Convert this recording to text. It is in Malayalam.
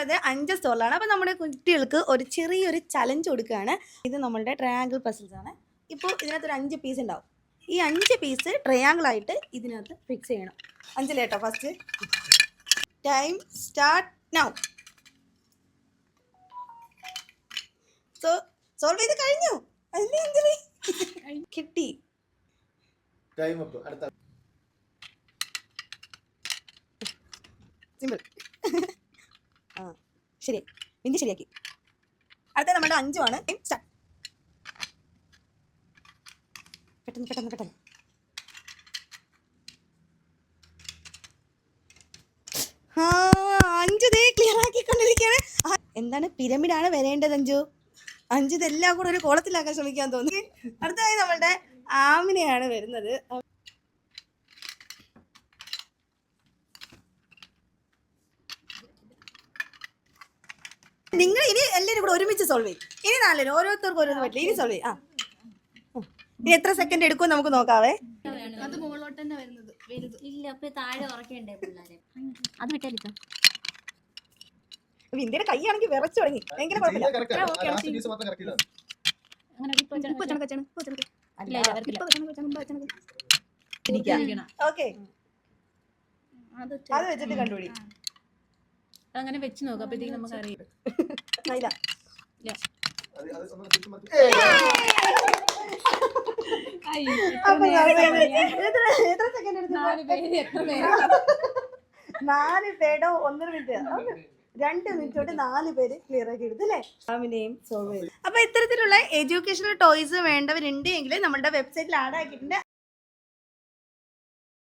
ഉള്ളത് 5 സ്റ്റോറിലാണ്. അപ്പോൾ നമ്മുടെ കുട്ടികൾക്ക് ഒരു ചെറിയൊരു ചലഞ്ച് കൊടുക്കുകയാണ്. ഇത് നമ്മളുടെ ട്രയാങ്കിൾ പസിൽസ് ആണ്. ഇപ്പോൾ ഇതിനകത്തൊരു 5 പീസ് ഉണ്ടാവും. ഈ 5 പീസ് ട്രയാങ്കിൾ ആയിട്ട് ഇതിനകത്ത് ഫിക്സ് ചെയ്യണം. 5 കേട്ടോ. First time start now. Solve ചെയ്ത് കഴിഞ്ഞു അല്ലേ അഞ്ജലി? കിട്ടി. സിമ്പിൾ. ആ ശരി, ബിന്ദു ശരിയാക്കി. അടുത്ത നമ്മുടെ 5 ആണ്. സ്റ്റാർട്ട്. പെട്ടെന്ന് പെട്ടെന്ന് പെട്ടെന്ന്. ആ 5 ദേ ക്ലിയർ ആക്കിക്കൊണ്ടിരിക്കുകയാണ്. എന്താണ് പിരമിഡാണ് വരേണ്ടത് അഞ്ജു? 5 ഇതെല്ലാം കൂടെ ഒരു കോളത്തിലാക്കാൻ ശ്രമിക്കാൻ തോന്നി. അടുത്തതായി നമ്മളുടെ ആമിനെയാണ് വരുന്നത്. നിങ്ങൾ ഇനി എല്ലാവരും കൂടെ ഒരുമിച്ച് സോൾവ് ചെയ്യും. ഇനി 4 ഓരോരുത്തർക്കും ഓരോന്ന് പറ്റില്ല. ഇനി സോൾവ് ചെയ്യും. ഇനി എത്ര സെക്കൻഡ് എടുക്കും നമുക്ക് നോക്കാവേ. അത് മുകളിലോട്ട് തന്നെ വരുന്നത് ഇല്ല. അപ്പൊ താഴെ ഉറക്കണ്ടേ പിള്ളേരെ? അത് വിട്ടാലിട്ടോ. ഇന്ത്യയുടെ കൈയാണെങ്കിൽ വിറച്ചു തുടങ്ങി. ഭയങ്കര കുഴപ്പമില്ല. ഓക്കെ, അത് വെച്ചിട്ട് കണ്ടുപിടി. അങ്ങനെ വെച്ച് നോക്കാം. അപ്പഴത്തേക്ക് നമുക്ക് അറിയാം. എത്ര സെക്കൻഡ് എടുത്തു? 4 പേടോ 1 മിനിറ്റ്. 2 മിനിറ്റ് തൊട്ട് 4 പേര് ക്ലിയർ ആക്കി എടുത്തു അല്ലേ? ആമിനെയും സോൾവ് ചെയ്തു. അപ്പൊ ഇത്തരത്തിലുള്ള എഡ്യൂക്കേഷണൽ ടോയ്സ് വേണ്ടവരുണ്ട് എങ്കിൽ നമ്മുടെ വെബ്സൈറ്റിൽ ആഡ് ആക്കിയിട്ടുണ്ട്.